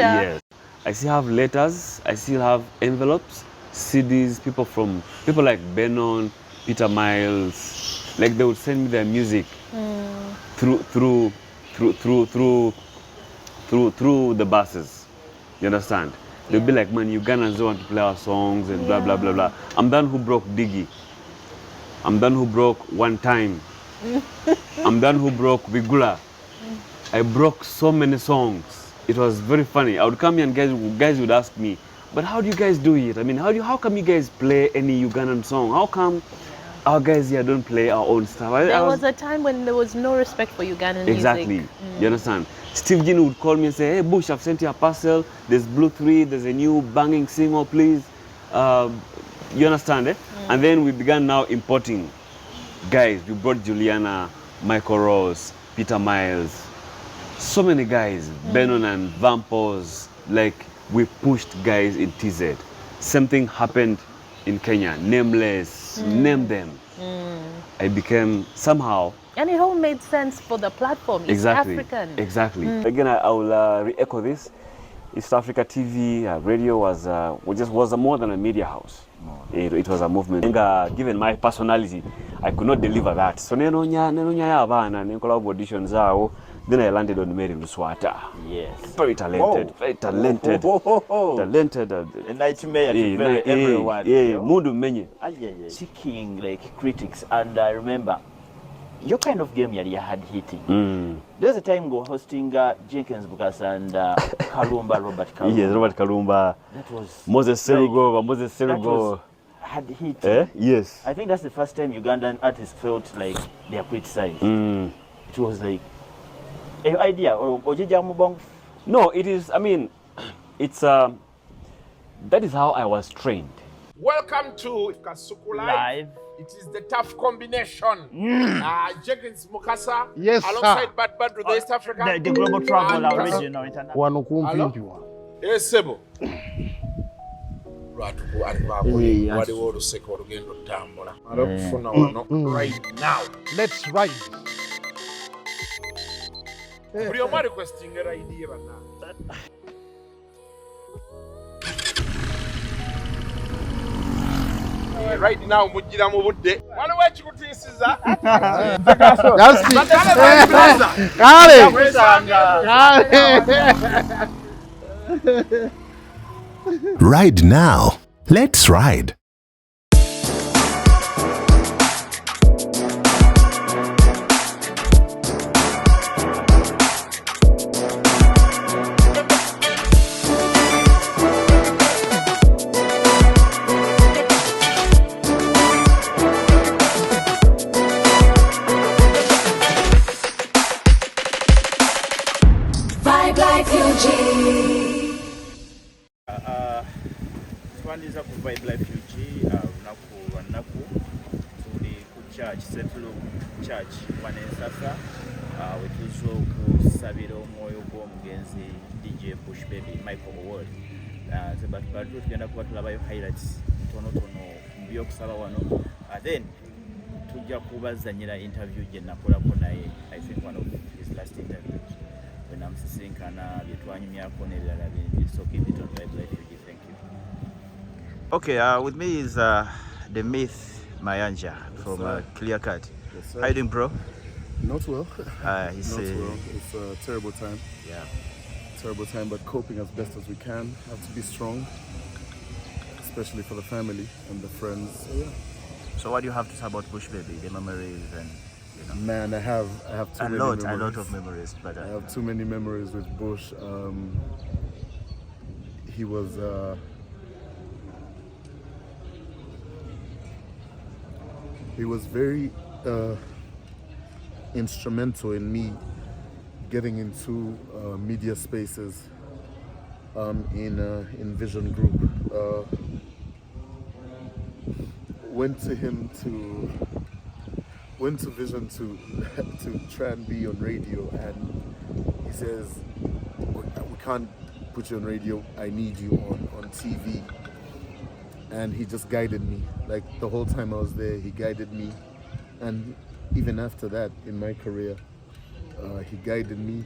Yes. I still have letters, I still have envelopes, CDs, people like Benon, Peter Miles, like they would send me their music through the buses. You understand? They'll be like, man, Ugandans don't want to play our songs and blah blah blah blah. I'm the one who broke Diggy. I'm the one who broke One Time. I'm the one who broke Bigula. I broke so many songs. It was very funny. I would come here and guys would ask me, but how do you guys do it? I mean, how come you guys play any Ugandan song? How come our guys here don't play our own stuff? There was a time when there was no respect for Ugandan exactly. music. You understand? Steve Ginn would call me and say, hey Bush, I've sent you a parcel. There's Blue 3, there's a new banging single, please. You understand, eh? And then we began now importing guys. We brought Juliana, Michael Ross, Peter Miles, so many guys, Benon and Vampos, like we pushed guys in TZ. Same thing happened in Kenya, Nameless, name them. I became somehow. And it all made sense for the platform, East African. Exactly. Again, I will re-echo this. East Africa TV, radio was more than a media house. It was a movement. Given my personality, I could not deliver that. So nenonya yabana nenkola auditions zao. Then I landed on Mary Luswata. Yes. Very talented. Talented. A nightmare to everyone. Mundu menye. Seeking like critics, and I remember your kind of game you had hitting. There's a time go hosting Jenkins Bukasa and Robert Kalumba. Yes, Robert Kalumba. That was Moses Serugo. Had hit. Yes. I think that's the first time Ugandan artists felt like they are criticized. It was like an idea or no, it is. I mean, it's that is how I was trained. Welcome to Kasuku Live. It is the tough combination. Jenkins Mukasa, yes, alongside Bad Bad to the East African. The global travel original Hello? international. Yes, Sebo. Right now. Let's ride. Requesting a idea now. Right now, Mujira Mubudde. One way to this is Ride now. Let's ride. Twandiza ku Vibe Life UG lunaku tuli ku church Central Church Wanesasa wetuzo okusabira omwoyo gw'omugenzi DJ Bush Baby Michael Award. Batu tugenda kuba tulabayo highlights tono mbyokusaba wano. Then tujja kubazanyira interview gye nakolako naye, I think one of his last interviews when I'm sisinkana byetwanyumyako n'ebirala bingi. So keep it on Vibe Life UG. Thank you. Okay, with me is the myth Mayanja from Clear Cut. Yes, how you doing, bro? Not well. Not well. It's a terrible time. Yeah. Terrible time, but coping as best as we can. Have to be strong, especially for the family and the friends. So, yeah. So what do you have to say about Bush Baby, the memories and Man, I have too many memories. A lot of memories. But I have too many memories with Bush. He was very instrumental in me getting into media spaces in Vision Group. Went to Vision to try and be on radio, and he says, we can't put you on radio, I need you on TV. And he just guided me. Like the whole time I was there, he guided me. And even after that, in my career, he guided me,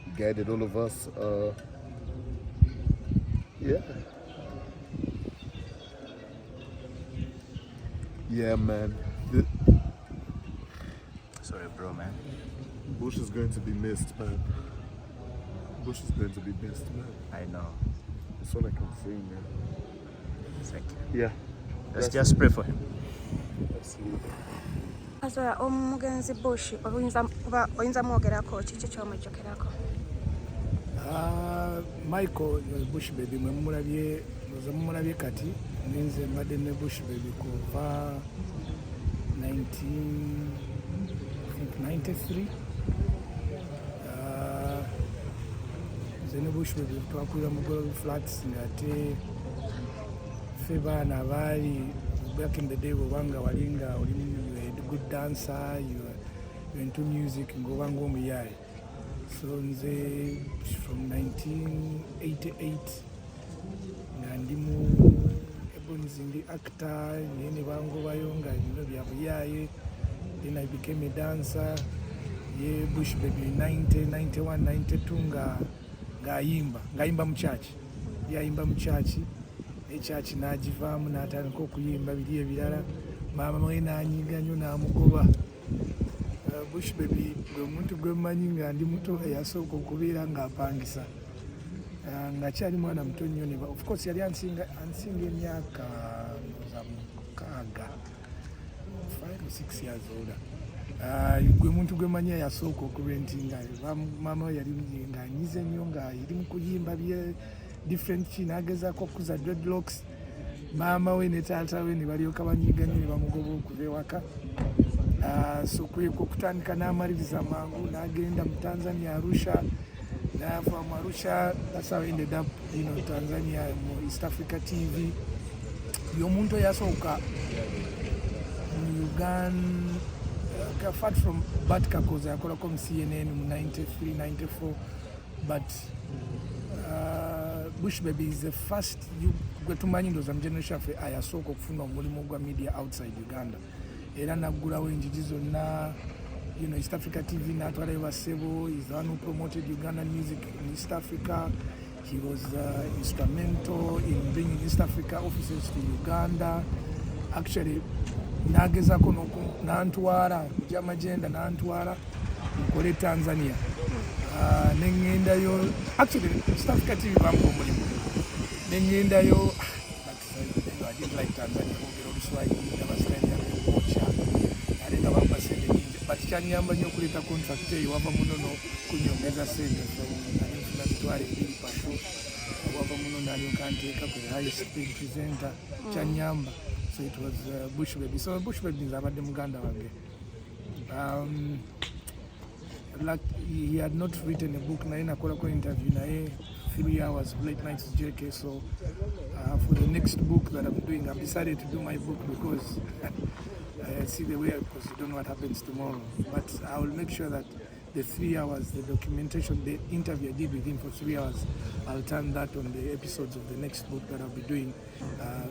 he guided all of us. Yeah. Yeah, man. Sorry, bro, man. Bush is going to be missed, man. Bush is going to be missed, man. I know. That's all I can say, man. Thank you. Yeah. Let's just pray for him. Absolutely. Azoya omugenzi Bush oyinza mwogerako kiki kyomwejjokerako? Michael Bush baby mumulabye kati ninze mbadde ne Bush baby kuva 1993 nze ne Bush baby twakulira mu Golden Flats ng'ate ffe baana abaali back in the day bwobanga walinga oli a good dancer, you were into music ngoba ng'omuyaaye. So nze from 1988 nga ndi mu ebonzi ndi actor naye ne bangobayo nga bino bya buyaaye. Then I became a dancer. Ye Bush baby 90, 91, 92 ng'ayimba mu church. Yayimba mu church. Church n'agivaamu n'atandika okuyimba biri ebirala. Maama we n'anyiga nnyo n'amugoba. Bush baby gwe muntu gwe mmanyi nga ndi muto eyasooka okubeera ng'apangisa. Ng'akyali mwana muto nnyo ne of course yali ansinga emyaka mukaaga 5 or 6 years older. Gwe muntu gwe mmanyi eyasooka okubentinga. Maama we yali ng'anyize nnyo ng'eri mu kuyimba bye different n'agezaako okukuza dreadlocks. Maama we ne taata we ne balyoka banyiga nnyo ne bamugoba okuva ewaka. So kutandika n'amaliriza mangu n'agenda mu Tanzania Arusha. From Arusha, that's how I ended up, Tanzania, East Africa TV. Yomuntu yasooka mu Uganda, apart from Batka koza yakolako mu CNN mu 93, 94, but Bush baby is the first gwe tumanyi ndooza mu generation ffe ayasooka okufuna omulimu gwa media outside Uganda. Era naggulawo enjigi zonna. East Africa TV n'atwalayo bassebo. He's the one who promoted Ugandan music in East Africa. He was instrumental in bringing East Africa offices to Uganda. Actually, n'agezaako n'antwala gy'amagenda n'antwala nkole Tanzania. N'ŋŋendayo actually East Africa TV bamuwa omulimu. N'ŋŋendayo I didn't like Tanzania. Boogera Oluswayiri n'Abasirayiri abeekocha ate nga bampa sente nyingi. But kyanyamba nnyo okuleeta contract eyo wava muno n'okunyongeza sente nfuna mitwalo 2 pasho wava muno n'alyoka nteeka ku highest paid presenter kyanyamba. So it was Bush baby. So Bush baby nze abadde muganda wange. Like he had not written a book naye nakolako interview naye 3 hours late nights JK. So for the next book that I'm doing, I've decided to do my book because I see the way, because you don't know what happens tomorrow. But I will make sure that the 3 hours, the documentation, the interview I did with him for 3 hours, I'll turn that on the episodes of the next book that I'll be doing,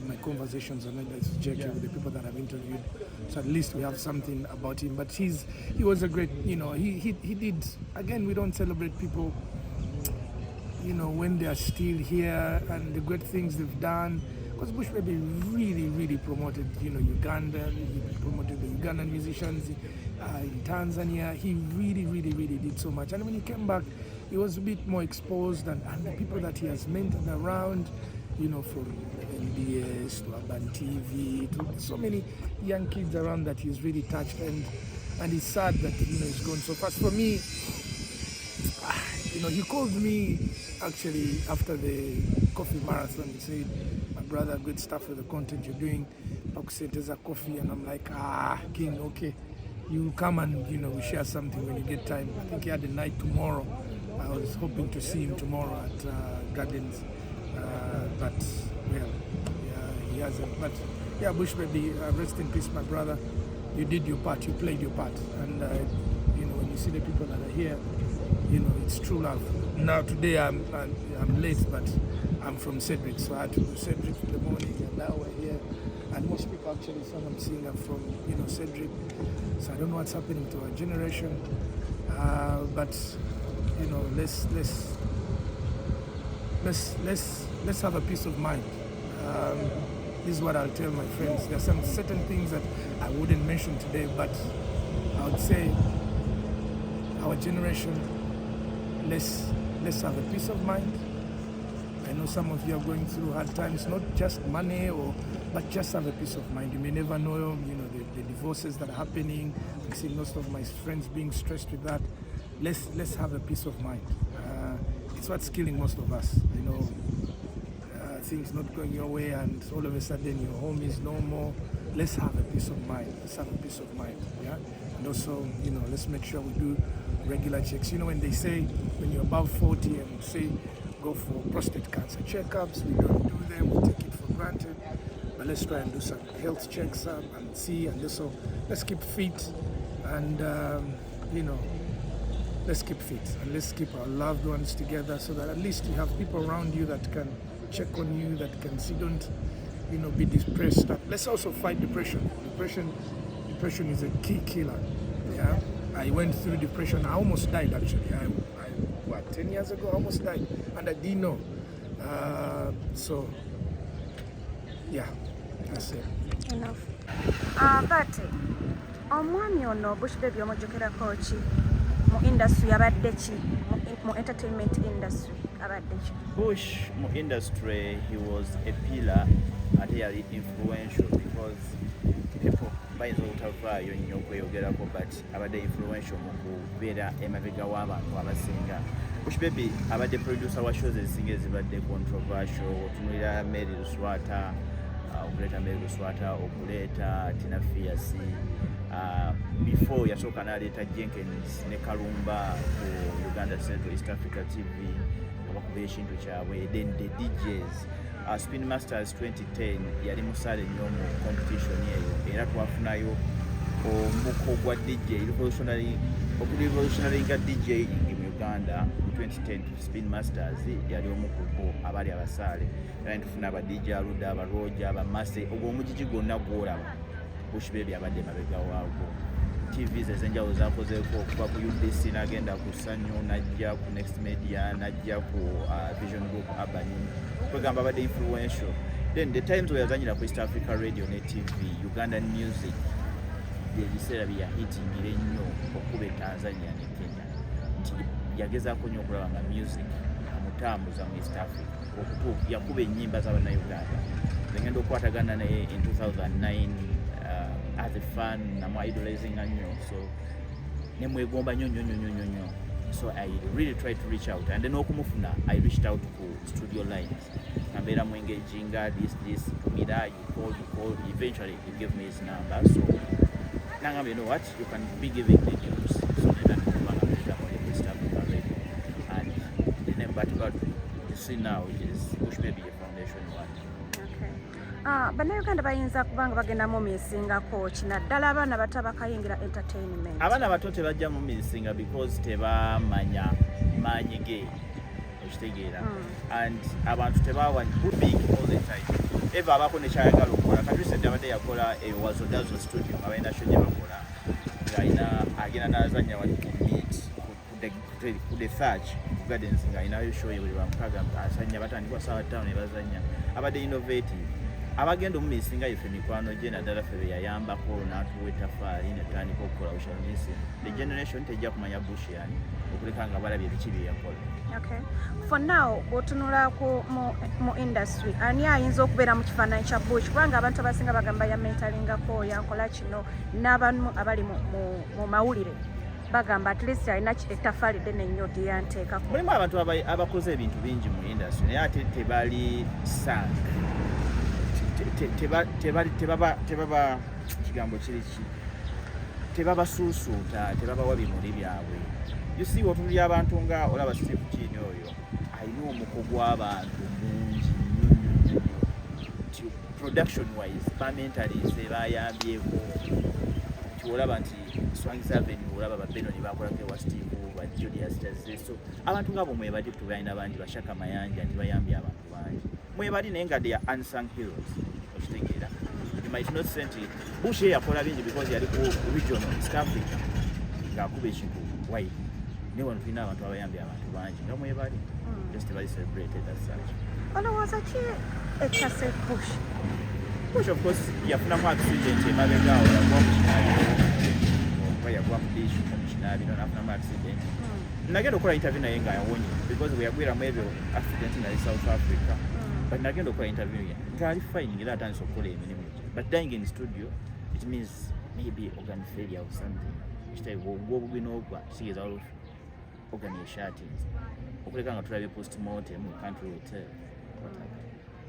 my conversations on it with JK, with the people that I've interviewed. So at least we have something about him. But he was a great, he did, again, we don't celebrate people, when they are still here and the great things they've done. Because Bush baby really promoted, Uganda. He promoted the Ugandan musicians in Tanzania. He really did so much. And when he came back, he was a bit more exposed, and the people that he has mentored around, from MBS to Urban TV to so many young kids around that he's really touched, and it's sad that he's gone so fast. For me, he called me actually after the coffee marathon. He said, "My brother, good stuff for the content you're doing. There's a coffee," and I'm like, King, okay, you come and we share something when you get time. I think he had a night tomorrow. I was hoping to see him tomorrow at Gardens, but well, he hasn't. But yeah, Bush baby, rest in peace, my brother. You did your part. You played your part, and when you see the people that are here, it's true love. Now today I'm late, but I'm from Cedric, so I had to go Cedric in the morning, and now we're here. And most people actually, some I'm seeing are from Cedric, so I don't know what's happening to our generation. But let's let's have a peace of mind. This is what I'll tell my friends. There are some certain things that I wouldn't mention today, but I would say our generation, let's have a peace of mind. I know some of you are going through hard times, not just money, but just have a peace of mind. You may never know, the divorces that are happening. I see most of my friends being stressed with that. Let's have a peace of mind. It's what's killing most of us. Things not going your way, and all of a sudden your home is no more. Let's have a peace of mind. Let's have a peace of mind. Yeah, and also, let's make sure we do regular checks. When they say when you're above 40 and say go for prostate cancer checkups, we don't do them. We take it for granted. But let's try and do some health checks up and see. And also, let's keep fit, and let's keep fit, and let's keep our loved ones together, so that at least you have people around you that can check on you, that can see, don't be depressed. Let's also fight depression. Depression is a key killer. Yeah, I went through depression. I almost died actually. 10 years ago I almost died, and I didn't know. So yeah, that's it. Enough. But omwami ono Bush Baby omujokerako ki mu industry abadde ki mu entertainment industry abadde ki? Bush mu industry, he was a pillar and really influential, because people bayinza obutavaayo nnyo okweyogerako, but abadde influential mu kubeera emabega w'abantu abasinga. Bush Baby abadde producer wa shows ezisinga ezibadde controversial. Otunulira Mary Luswata, okuleeta Mary Luswata, okuleeta Tina Fierce, before yasooka n'aleeta Jenkins ne Kalumba ku Uganda Central East Africa TV bakuba ekintu kyabwe. Then the DJs, Spin Masters 2010 yali musaale nnyo mu competition eyo, era twafunayo omuko gwa DJ revolutionary nga DJ in Uganda mu 2010. Spin Masters yali omukugo abali abasaale, era ntufuna aba DJ Aluda, aba Roger, aba Mase, ogwo omugigi gwonna gwolaba Bush Baby abadde mabega waagwo. TVs ezenjawulo zakozeeko okuva ku UBC n'agenda ku Sanyu, n'ajja ku Next Media, n'ajja ku Vision Group Urban, kwegamba abadde influential. Then the times we yazanyira ku East Africa Radio and EATV, Ugandan music ebiseera bye yahitingire nnyo okuba Tanzania ne Kenya, nti yagezaako nnyo okulaba nga music amutambuza mu East Africa, okutuuka yakuba ennyimba z'Abannayuganda. Ngenda okukwatagana naye in 2009 as a fan, namu idolizing nnyo, so nemwegomba nnyo. So I really tried to reach out, and then okumufuna I reached out to studio lines. Nambeera mu engaging this Mira, you call, eventually he gave me his number. So nangamba, you know what, you can be giving the news. So then I East Africa Radio, and the name but you see now is Bush Baby Foundation 1. Bannayuganda bayinza kubanga bagenda mu misingako kinaddala abaana bato bakayingira entertainment. Abaana bato tebajja mu misinga because tebamanya maanyi ge, okitegeera, and abantu tebawa big all the time. Eva abako nekyayagala okukola, Kajusedde abadde yakola Wazodazo studio nga balina show gye bakola, ng'alina agenda n'azannya wali ku meet ku the Thatch Gardens, ng'alinayo show ye buli bamukaga asanya batandikwa ssaawa 5 ne bazannya. Abadde innovative. Abagenda mu misinga ife mikwano gye naddala ffe be yayambako n'atuwa ettafaali ne tutandika okukola bushanyisi. The generation tejja kumanya Bush yani okuleka nga balabye biki bye yakola. Okay. For now, otunula mu industry, ani ayinza okubeera mu kifaananyi kya Bush, kubanga abantu abasinga bagamba yamentalingako, yankola kino, n'abantu abali mu mawulire bagamba at least alina ettafaali ddene nnyo lye yanteekako. Mulimu abantu abakoze ebintu bingi mu industry naye ate tebali sank. Tebaba kigambo kiriki, tebabasuusuuta, tebabawa bimuli byabwe. You see otulya abantu nga olaba Steve Kini oyo alina omuko gw'abantu mungi nnyo, production wise mentally sebayambyeko, olaba nti Swang's Avenue, olaba babeno ne bakolako ewa Steve ba Julius Jazze. So abantu ngabo mwebali tubalina bangi, Bashaka Mayanja nti bayambye abantu bangi, mwebali naye nga they are unsung heroes. Okitegeera, you might not send it. Bush yakola bingi because yali ku regional East Africa ng'akuba ekintu wide, ne wano tulina abantu abayambye abantu bangi nga mwebali. just very celebrated as such. olowooza ki ekyase Bush? Bush of course yafunamu accident emabegaawo yagwa mu kinaabiro oba yagwa mu dish mu kinaabiro n'afunamu accident. Nagenda okukola interview naye nga yawonye because bwe yagwiramu ebyo accident nali South Africa, but nagenda okukola interview ye ngaali fine ngera atandise okukola emirimu gye, but dying in studio it means maybe organ failure or something. Obugwina ogwa kigeza waliwo organ yeshatinze okuleka nga tulabye postmortem mu country hotel.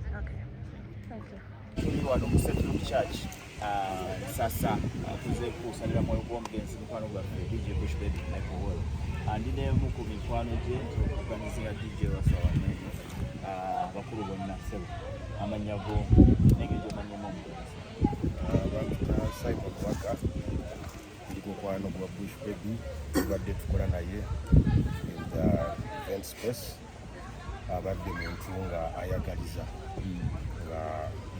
Okay, thank you. Tuli wano mu Central Church sasa tuze kusalira mwoyo gw'omugenzi mukwano gwaffe DJ Bush Baby Michael andinemu ku mikwano gye okuganizinga DJ wasawane bakulu bonna sebo amannya go n'engeri gy'omanyamu omugenzi. Bamuyita Simon Waka, ndi mukwano gwa Bush Baby, tubadde tukola naye in the event space. Abadde muntu nga ayagaliza nga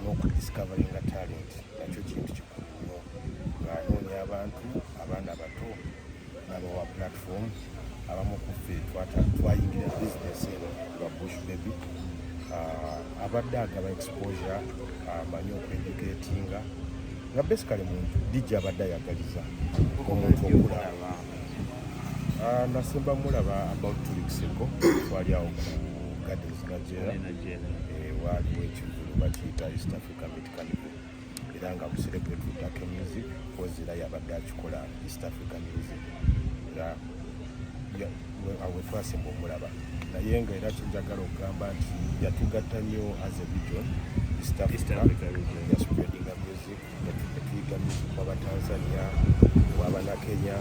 n'okudiscoveringa talent nakyo kintu kikulu nnyo, ng'anoonya abantu abaana bato n'abawa platform. Abamu ku ffe twayingira business eno lwa Bush Baby. Abadde agaba exposure, amanyi okweducatinga nga basically muntu DJ abadde ayagaliza omuntu okulaba. Nasemba mulaba about 2 weeks ago twali awo ku Gardens Nigeria, waliwo ekivulu bakiyita East Africa Meet Carnival era nga kucelebrate black music because era yabadde akikola East Africa music nga awe twasemba omulaba naye nga era kinjagala okugamba nti yatugatta nnyo as a region East Africa region ya spreading music tuyiga music waba Tanzania waba na Kenya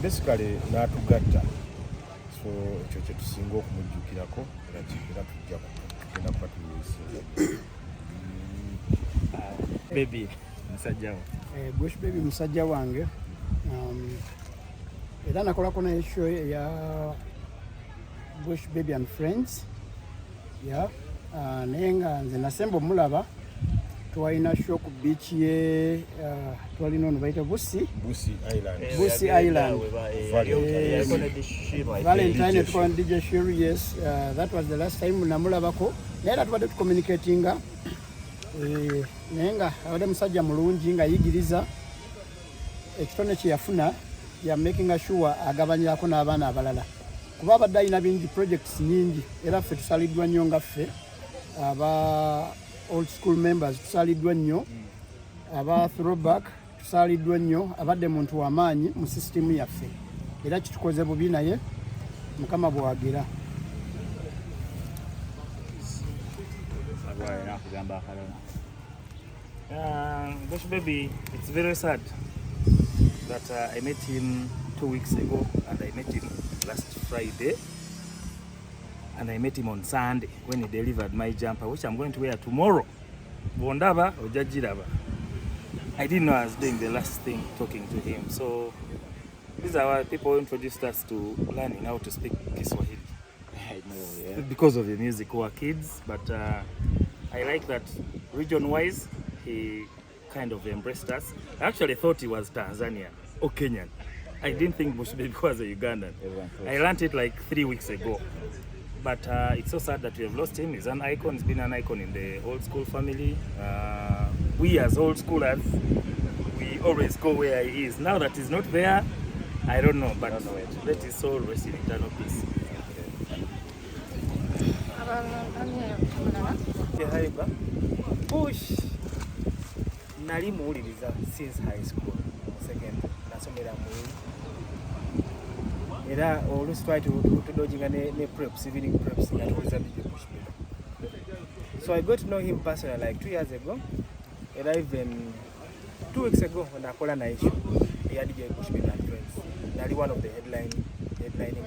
basically n'atugatta. So ekyo kye tusinga okumujjukirako era tujja kugenda kuba tumuyisinga. Baby musajja wo. Bush Baby musajja wange. Era nakolako naye show ya Bush Baby and Friends. Naye nga nze nasemba omulaba twalina show ku beach ye twalina ono bayita Busi Island. Valentine tukola DJ Shiru, yes. That was the last time namulabako. Naye era tubadde tucommunicatinga. Naye nga abadde musajja mulungi nga yigiriza ekitone kye yafuna ya making sure agabanyako n'abaana abalala. Kuba abadde alina bingi projects nyingi era ffe tusaliddwa nnyo nga ffe aba old school members tusaliddwa nnyo, aba throwback tusaliddwa nnyo, abadde muntu w'amaanyi mu system yaffe era kitukoze bubi naye Mukama bw'agira. Bush Baby, it's very sad that I met him 2 weeks ago and I met him last Friday and I met him on Sunday when he delivered my jumper, which I'm going to wear tomorrow. Bondaba or Jajiraba. I didn't know I was doing the last thing talking to him. So these are why people introduced us to learning how to speak Kiswahili. I know, yeah. Because of the music, who are kids, but I like that region-wise, he kind of embraced us. I actually thought he was Tanzanian or Kenyan. I didn't think Bush Baby was a Ugandan. I learned it like 3 weeks ago. But it's so sad that we have lost him. He's an icon. He's been an icon in the old school family. We as old schoolers, we always go where he is. Now that he's not there, I don't know, but let his soul rest in eternal peace. Bush nali muwuliriza since high school second nasomera mu era olusi twali tudojinga ne preps, evening preps nga tuwuliza DJ Bush Baby. So I got to know him personally like 2 years ago, and even 2 weeks ago when I called an show, he had DJ Bush Baby and Friends. Nali one of the headlining DJs.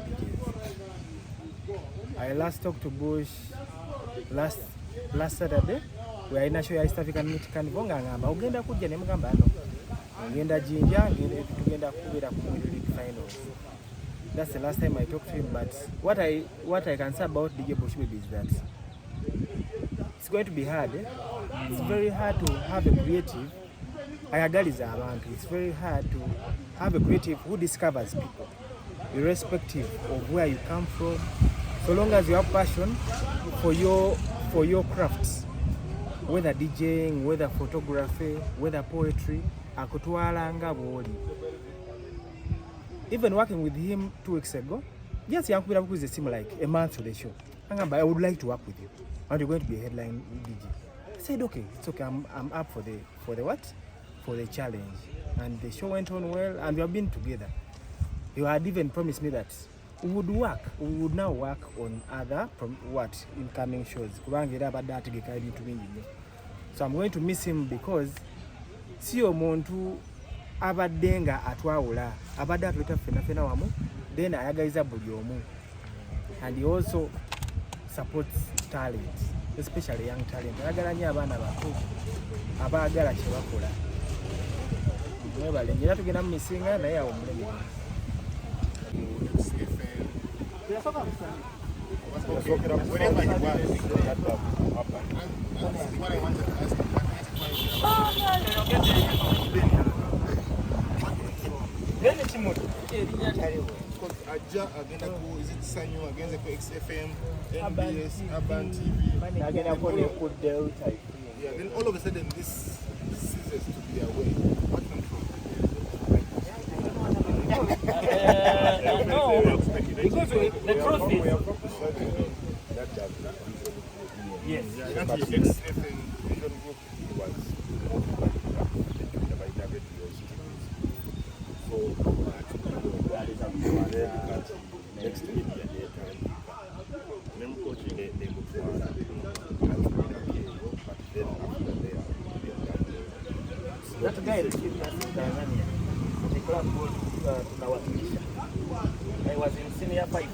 I last talked to Bush last Saturday. We are in a show ya East African Meet Carnival ngamba ugenda kujja ne mugamba ano ngenda jinja tugenda kubera ku league finals. That's the last time I talked to him, but what I can say about DJ Bush Baby is that it's going to be hard. It's very hard to have a creative. It's very hard to have a creative who discovers people, irrespective of where you come from, So long as you have passion for your crafts, whether DJing, whether photography, whether poetry, akutwala nga bwoli. Even working with him 2 weeks ago, yes, yankubira bukuze seem like a month to the show. Angamba, I would like to work with you. And you're going to be a headline DJ. I said, okay, it's okay. I'm up for the what? For the challenge. And the show went on well, and we have been together. You had even promised me that we would now work on other incoming shows. So I'm going to miss him because siyo muntu abadenga atwawula abadde atuleta fena wamu then ayagaliza buli omu, and he also supports talent, especially young talent. Ayagala nnyo abaana bato abaagala kye bakola. Mwebale njera tugenda mu misinga naye awo muleme. Aja agenda ku is it Sanyu agenda ku XFM, NBS, Urban TV. Agenda ku Delta. Yeah, then all of a sudden this ceases to be away. What control? No, because the truth is yes. But XFM Vision Group was next week that guy is Tanzania. The club tunawakilisha. I was in senior 5.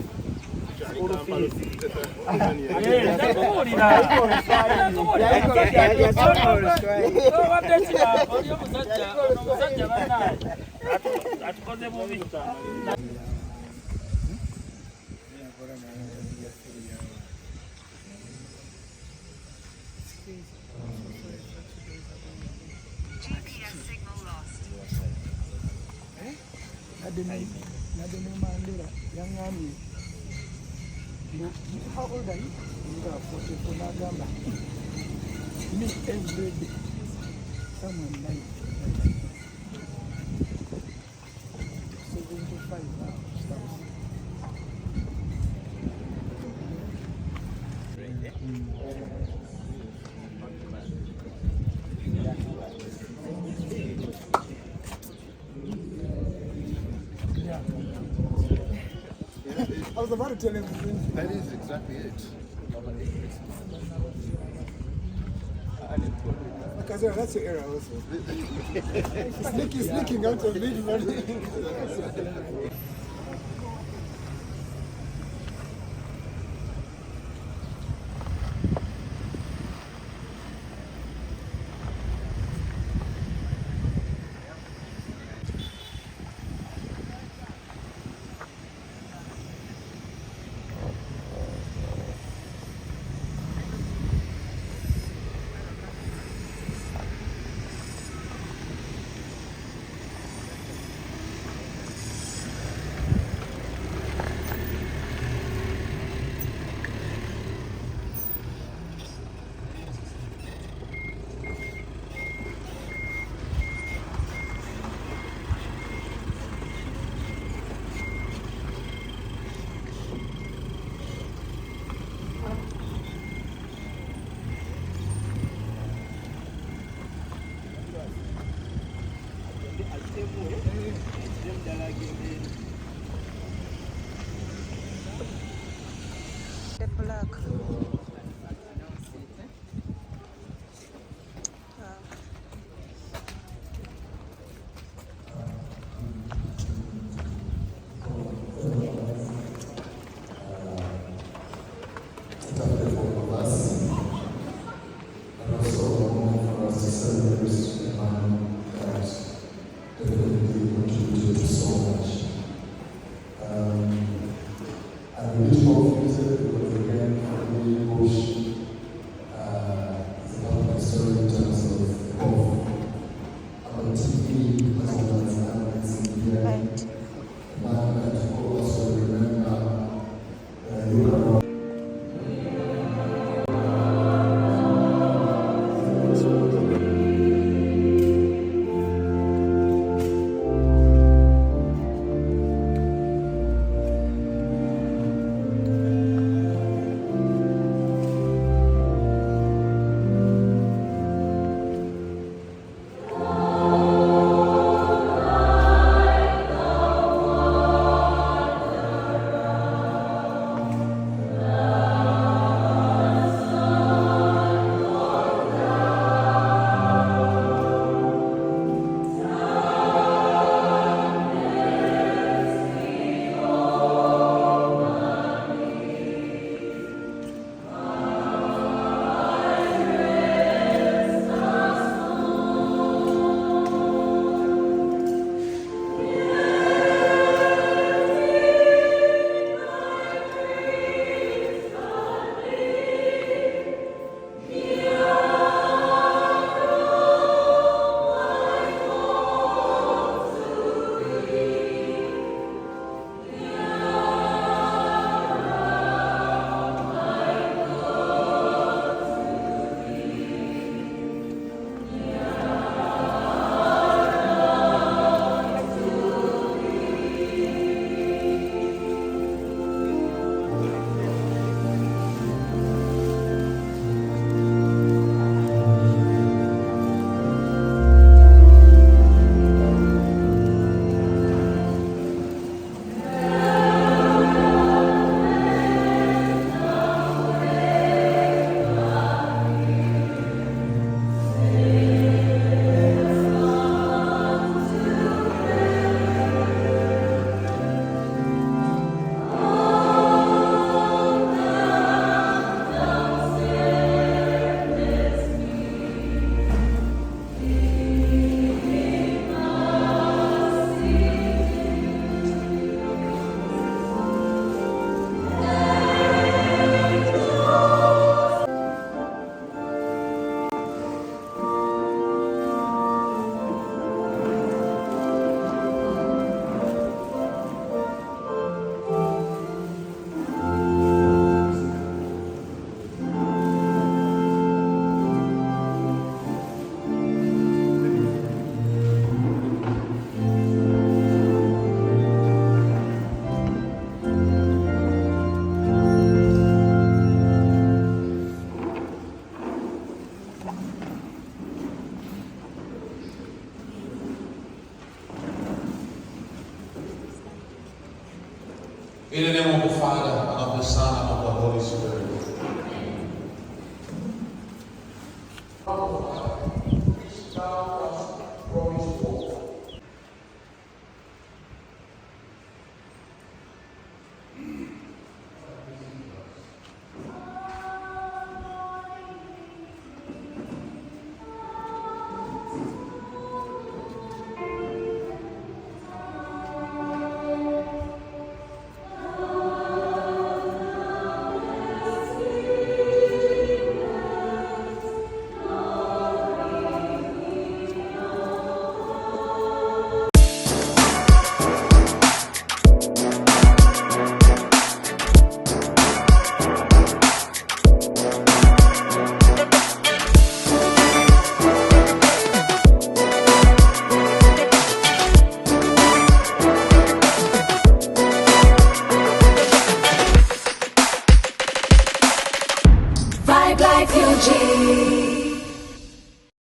How old are you? You are 44 Nagamba. Meet every day. Someone died. 75 now. I was about to tell him. That is exactly it. Because that's your era also. Sneaking out of big money. In the name of the Father, and of the Son, and of the Holy Spirit. Vibe like UG.